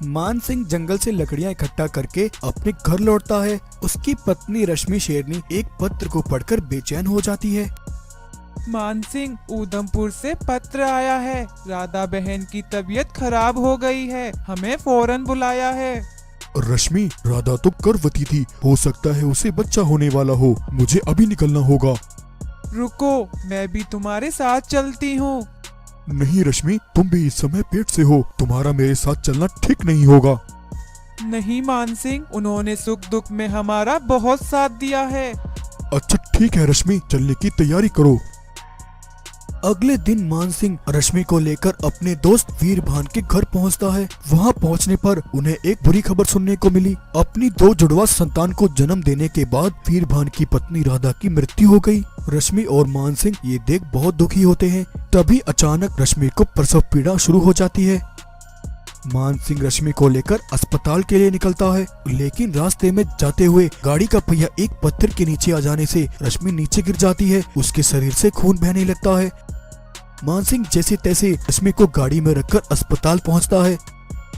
मान सिंह जंगल से लकड़ियां इकट्ठा करके अपने घर लौटता है। उसकी पत्नी रश्मि शेरनी एक पत्र को पढ़कर बेचैन हो जाती है। मान सिंह, उधमपुर से पत्र आया है। राधा बहन की तबीयत खराब हो गई है, हमें फौरन बुलाया है। रश्मि, राधा तो गर्भवती थी, हो सकता है उसे बच्चा होने वाला हो। मुझे अभी निकलना होगा। रुको, मैं भी तुम्हारे साथ चलती हूँ। नहीं रश्मि, तुम भी इस समय पेट से हो, तुम्हारा मेरे साथ चलना ठीक नहीं होगा। नहीं मान सिंह, उन्होंने सुख दुख में हमारा बहुत साथ दिया है। अच्छा ठीक है रश्मि, चलने की तैयारी करो। अगले दिन मान सिंह रश्मि को लेकर अपने दोस्त वीरभान के घर पहुंचता है। वहां पहुंचने पर उन्हें एक बुरी खबर सुनने को मिली। अपनी 2 जुड़वा संतान को जन्म देने के बाद वीरभान की पत्नी राधा की मृत्यु हो गई। रश्मि और मान सिंह ये देख बहुत दुखी होते हैं। तभी अचानक रश्मि को प्रसव पीड़ा शुरू हो जाती है। मान सिंह रश्मि को लेकर अस्पताल के लिए निकलता है, लेकिन रास्ते में जाते हुए गाड़ी का पहिया एक पत्थर के नीचे आ जाने से रश्मि नीचे गिर जाती है। उसके शरीर से खून बहने लगता है। मान सिंह जैसे तैसे रश्मि को गाड़ी में रखकर अस्पताल पहुंचता है।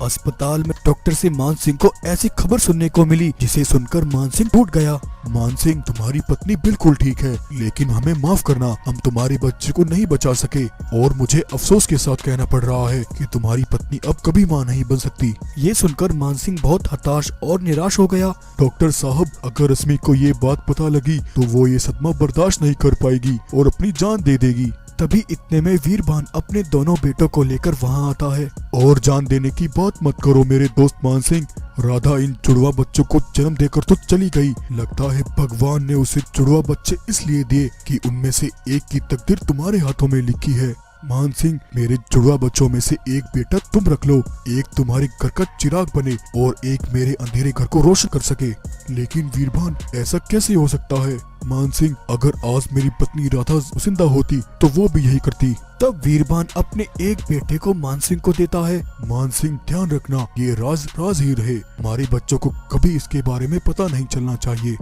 अस्पताल में डॉक्टर से मान सिंह को ऐसी खबर सुनने को मिली जिसे सुनकर मान सिंह टूट गया। मान सिंह, तुम्हारी पत्नी बिल्कुल ठीक है, लेकिन हमें माफ करना, हम तुम्हारे बच्चे को नहीं बचा सके और मुझे अफसोस के साथ कहना पड़ रहा है कि तुम्हारी पत्नी अब कभी मां नहीं बन सकती। ये सुनकर मान सिंह बहुत हताश और निराश हो गया। डॉक्टर साहब, अगर रश्मि को ये बात पता लगी तो वो ये सदमा बर्दाश्त नहीं कर पाएगी और अपनी जान दे देगी। तभी इतने में वीरभान अपने दोनों बेटों को लेकर वहां आता है। और जान देने की बात मत करो मेरे दोस्त मान सिंह, राधा इन जुड़वा बच्चों को जन्म देकर तो चली गई। लगता है भगवान ने उसे जुड़वा बच्चे इसलिए दिए कि उनमें से एक की तकदीर तुम्हारे हाथों में लिखी है। मान सिंह, मेरे जुड़वा बच्चों में से एक बेटा तुम रख लो, एक तुम्हारे घर का चिराग बने और एक मेरे अंधेरे घर को रोशन कर सके। लेकिन वीरभान, ऐसा कैसे हो सकता है? मान सिंह, अगर आज मेरी पत्नी राधा जिंदा होती तो वो भी यही करती। तब वीरभान अपने एक बेटे को मान सिंह को देता है। मान सिंह, ध्यान रखना, ये राज राज ही रहे। हमारे बच्चों को कभी इसके बारे में पता नहीं चलना चाहिए।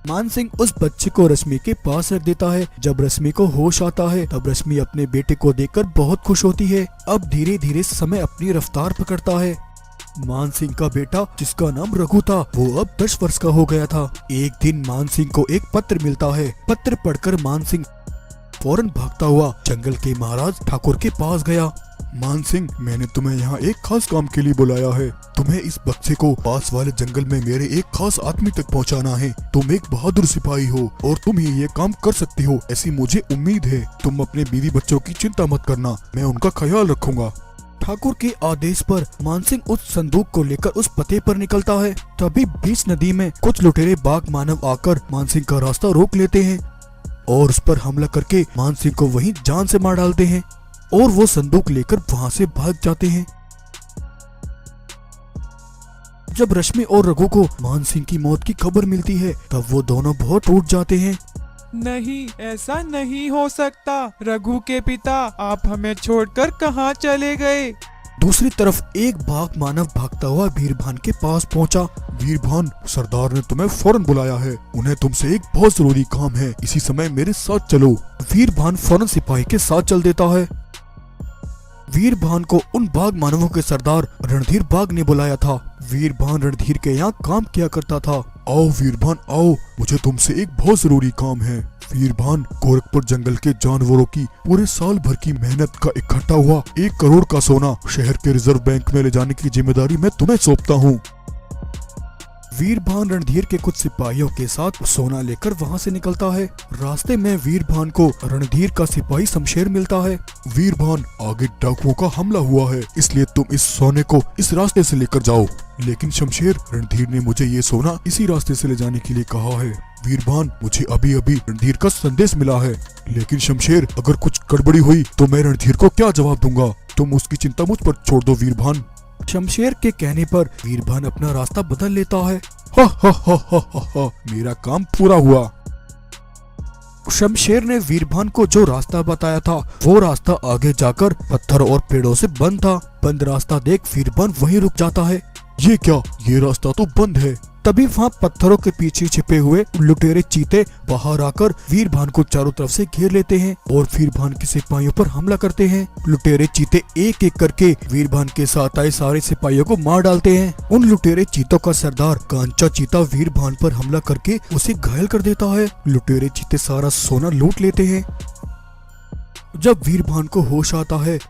मान सिंह उस बच्चे को रश्मि के पास रख देता है। जब रश्मि को होश आता है तब रश्मि अपने बेटे को देखकर बहुत खुश होती है। अब धीरे धीरे समय अपनी रफ्तार पकड़ता है। मान सिंह का बेटा, जिसका नाम रघु था, वो अब 10 वर्ष का हो गया था। एक दिन मान सिंह को एक पत्र मिलता है। पत्र पढ़कर मान सिंह फौरन भागता हुआ जंगल के महाराज ठाकुर के पास गया। मान सिंह, मैंने तुम्हें यहाँ एक खास काम के लिए बुलाया है। तुम्हें इस बक्से को पास वाले जंगल में मेरे एक खास आदमी तक पहुँचाना है। तुम एक बहादुर सिपाही हो और तुम ही ये काम कर सकती हो, ऐसी मुझे उम्मीद है। तुम अपने बीवी बच्चों की चिंता मत करना, मैं उनका ख्याल रखूंगा। ठाकुर के आदेश पर मान सिंह उस संदूक को लेकर उस पते पर निकलता है। तभी बीच नदी में कुछ लुटेरे बाघ मानव आकर मान सिंह का रास्ता रोक लेते हैं और उस पर हमला करके मान सिंह को वहीं जान से मार डालते हैं और वो संदूक लेकर वहां से भाग जाते हैं। जब रश्मि और रघु को मान सिंह की मौत की खबर मिलती है तब वो दोनों बहुत टूट जाते हैं। नहीं, ऐसा नहीं हो सकता। रघु के पिता, आप हमें छोड़कर कहाँ चले गए? दूसरी तरफ एक बाघ मानव भागता हुआ वीरभान के पास पहुंचा। वीरभान, सरदार ने तुम्हें फौरन बुलाया है, उन्हें तुमसे एक बहुत जरूरी काम है, इसी समय मेरे साथ चलो। वीरभान फौरन सिपाही के साथ चल देता है। वीरभान को उन बाघ मानवों के सरदार रणधीर बाघ ने बुलाया था। वीरभान रणधीर के यहाँ काम किया करता था। आओ वीरभान आओ, मुझे तुमसे एक बहुत जरूरी काम है। वीरभान, गोरखपुर जंगल के जानवरों की पूरे साल भर की मेहनत का इकट्ठा हुआ 1 करोड़ का सोना शहर के रिजर्व बैंक में ले जाने की जिम्मेदारी मैं तुम्हें सौंपता हूँ। वीरभान रणधीर के कुछ सिपाहियों के साथ सोना लेकर वहां से निकलता है। रास्ते में वीरभान को रणधीर का सिपाही शमशेर मिलता है। वीरभान, आगे डाकुओं का हमला हुआ है, इसलिए तुम इस सोने को इस रास्ते से लेकर जाओ। लेकिन शमशेर, रणधीर ने मुझे ये सोना इसी रास्ते से ले जाने के लिए कहा है। वीरभान, मुझे अभी अभी रणधीर का संदेश मिला है। लेकिन शमशेर, अगर कुछ गड़बड़ी हुई तो मैं रणधीर को क्या जवाब दूंगा? तुम उसकी चिंता मुझ पर छोड़ दो वीरभान। शमशेर के कहने पर वीरभान अपना रास्ता बदल लेता है। हा हा हा हा हा हा, मेरा काम पूरा हुआ। शमशेर ने वीरभान को जो रास्ता बताया था वो रास्ता आगे जाकर पत्थर और पेड़ों से बंद था। बंद रास्ता देख वीरभान वहीं रुक जाता है। ये क्या? ये रास्ता तो बंद है। तभी वहाँ पत्थरों के पीछे छिपे हुए लुटेरे चीते बाहर आकर वीरभान को चारों तरफ से घेर लेते हैं और वीरभान के सिपाहियों पर हमला करते हैं। लुटेरे चीते एक एक करके वीरभान के साथ आए सारे सिपाहियों को मार डालते हैं। उन लुटेरे चीतों का सरदार कांचा चीता वीरभान पर हमला करके उसे घायल कर देता है। लुटेरे चीते सारा सोना लूट लेते हैं। जब वीरभान को होश आता है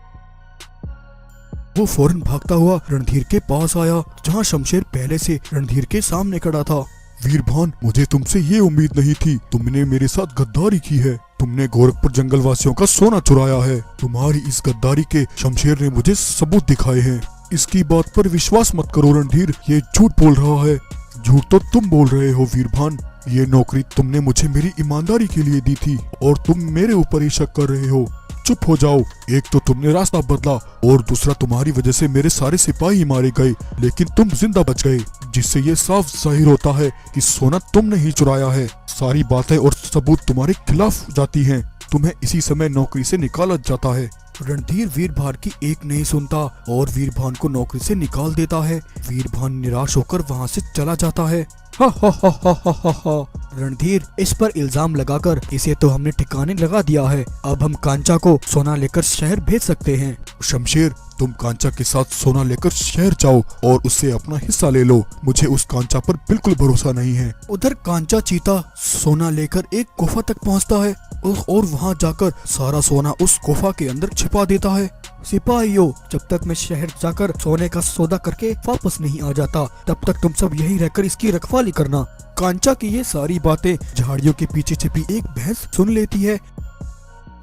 वो फौरन भागता हुआ रणधीर के पास आया, जहाँ शमशेर पहले से रणधीर के सामने खड़ा था। वीरभान, मुझे तुमसे ये उम्मीद नहीं थी। तुमने मेरे साथ गद्दारी की है। तुमने गोरखपुर जंगल वासियों का सोना चुराया है। तुम्हारी इस गद्दारी के शमशेर ने मुझे सबूत दिखाए हैं। इसकी बात पर विश्वास मत करो रणधीर, ये झूठ बोल रहा है। झूठ तो तुम बोल रहे हो वीरभान। ये नौकरी तुमने मुझे मेरी ईमानदारी के लिए दी थी और तुम मेरे ऊपर ही शक कर रहे हो। चुप हो जाओ। एक तो तुमने रास्ता बदला और दूसरा तुम्हारी वजह से मेरे सारे सिपाही मारे गए, लेकिन तुम जिंदा बच गए, जिससे ये साफ जाहिर होता है कि सोना तुमने ही चुराया है। सारी बातें और सबूत तुम्हारे खिलाफ जाती हैं। तुम्हें इसी समय नौकरी से निकाला जाता है। रणधीर वीरभान की एक नहीं सुनता और वीरभान को नौकरी से निकाल देता है। वीरभान निराश होकर वहाँ से चला जाता है। हा हा हा हा हा हा हा। रणधीर, इस पर इल्जाम लगाकर इसे तो हमने ठिकाने लगा दिया है। अब हम कांचा को सोना लेकर शहर भेज सकते हैं। शमशेर, तुम कांचा के साथ सोना लेकर शहर जाओ और उससे अपना हिस्सा ले लो। मुझे उस कांचा पर बिल्कुल भरोसा नहीं है। उधर कांचा चीता सोना लेकर एक गुफा तक पहुंचता है और वहां जाकर सारा सोना उस गुफा के अंदर छिपा देता है। सिपाहियों, जब तक मैं शहर जाकर सोने का सौदा करके वापस नहीं आ जाता, तब तक तुम सब यही रहकर इसकी रखवाली करना। कांचा की ये सारी बातें झाड़ियों के पीछे छिपी एक भैंस सुन लेती है।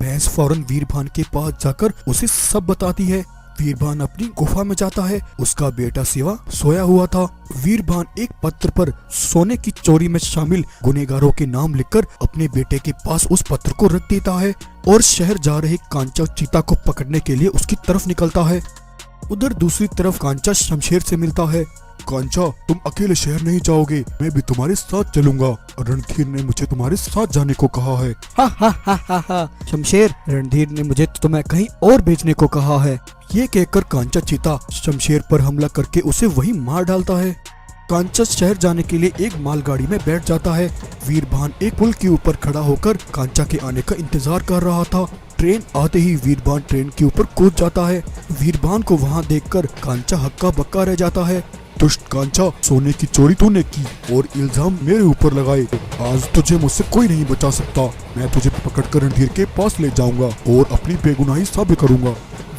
भैंस फौरन वीरभान के पास जाकर उसे सब बताती है। वीरभान अपनी गुफा में जाता है। उसका बेटा शिवा सोया हुआ था। वीरभान एक पत्र पर सोने की चोरी में शामिल गुनहगारों के नाम लिखकर अपने बेटे के पास उस पत्र को रख देता है और शहर जा रहे कांचा चीता को पकड़ने के लिए उसकी तरफ निकलता है। उधर दूसरी तरफ कांचा शमशेर से मिलता है। कांचा, तुम अकेले शहर नहीं जाओगे, मैं भी तुम्हारे साथ चलूंगा। रणधीर ने मुझे तुम्हारे साथ जाने को कहा है। हा हा हा हा हा। शमशेर, रणधीर ने मुझे तुम्हें कहीं और भेजने को कहा है। ये कहकर कांचा चीता शमशेर पर हमला करके उसे वहीं मार डालता है। कांचा शहर जाने के लिए एक मालगाड़ी में बैठ जाता है। वीरभान एक पुल के ऊपर खड़ा होकर कांचा के आने का इंतजार कर रहा था। ट्रेन आते ही वीरभान ट्रेन के ऊपर कूद जाता है। वीरभान को वहाँ देखकर कांचा हक्का बक्का रह जाता है। दुष्ट कांचा, सोने की चोरी तूने की और इल्जाम मेरे ऊपर लगाए। आज तुझे मुझसे कोई नहीं बचा सकता। मैं तुझे पकड़कर रणधीर के पास ले जाऊंगा और अपनी बेगुनाही साबित करूंगा।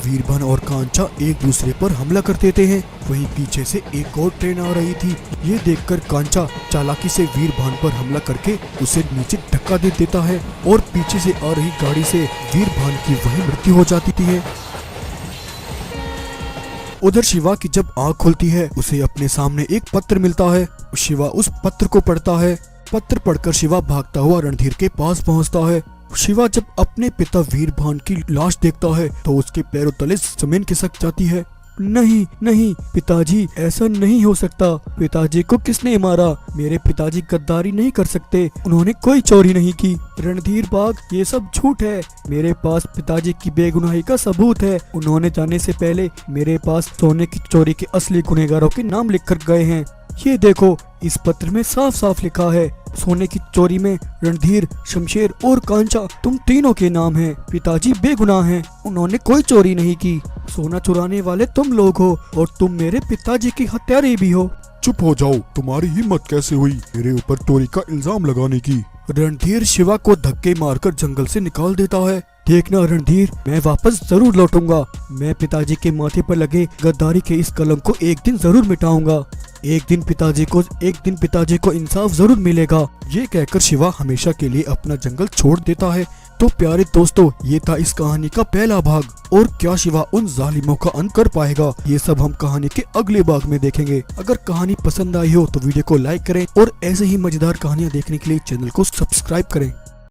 वीरभान और कांचा एक दूसरे पर हमला कर देते हैं। वहीं पीछे से एक और ट्रेन आ रही थी। ये देखकर कांचा चालाकी से वीरभान पर हमला करके उसे नीचे धक्का दे देता है और पीछे से आ रही गाड़ी से वीरभान की वहीं मृत्यु हो जाती है। उधर शिवा की जब आँख खुलती है, उसे अपने सामने एक पत्र मिलता है। शिवा उस पत्र को पढ़ता है। पत्र पढ़कर शिवा भागता हुआ रणधीर के पास पहुंचता है। शिवा जब अपने पिता वीरभान की लाश देखता है तो उसके पैरों तले जमीन खिसक जाती है। नहीं नहीं पिताजी, ऐसा नहीं हो सकता। पिताजी को किसने मारा? मेरे पिताजी गद्दारी नहीं कर सकते। उन्होंने कोई चोरी नहीं की। रणधीर बाग, ये सब झूठ है। मेरे पास पिताजी की बेगुनाही का सबूत है। उन्होंने जाने से पहले मेरे पास सोने की चोरी के असली गुनहगारों के नाम लिख कर गए हैं। ये देखो, इस पत्र में साफ साफ लिखा है, सोने की चोरी में रणधीर, शमशेर और कांचा तुम तीनों के नाम हैं। पिताजी बेगुनाह हैं, उन्होंने कोई चोरी नहीं की। सोना चुराने वाले तुम लोग हो और तुम मेरे पिताजी की हत्यारे भी हो। चुप हो जाओ। तुम्हारी हिम्मत कैसे हुई मेरे ऊपर चोरी का इल्जाम लगाने की? रणधीर शिवा को धक्के मारकर जंगल से निकाल देता है। देखना रणधीर, मैं वापस जरूर लौटूंगा। मैं पिताजी के माथे पर लगे गद्दारी के इस कलंक को एक दिन जरूर मिटाऊंगा। एक दिन पिताजी को इंसाफ जरूर मिलेगा। ये कहकर शिवा हमेशा के लिए अपना जंगल छोड़ देता है। तो प्यारे दोस्तों, ये था इस कहानी का पहला भाग। और क्या शिवा उन जालिमों का अंत कर पाएगा? ये सब हम कहानी के अगले भाग में देखेंगे। अगर कहानी पसंद आई हो तो वीडियो को लाइक करें और ऐसे ही मजेदार कहानियाँ देखने के लिए चैनल को सब्सक्राइब करें।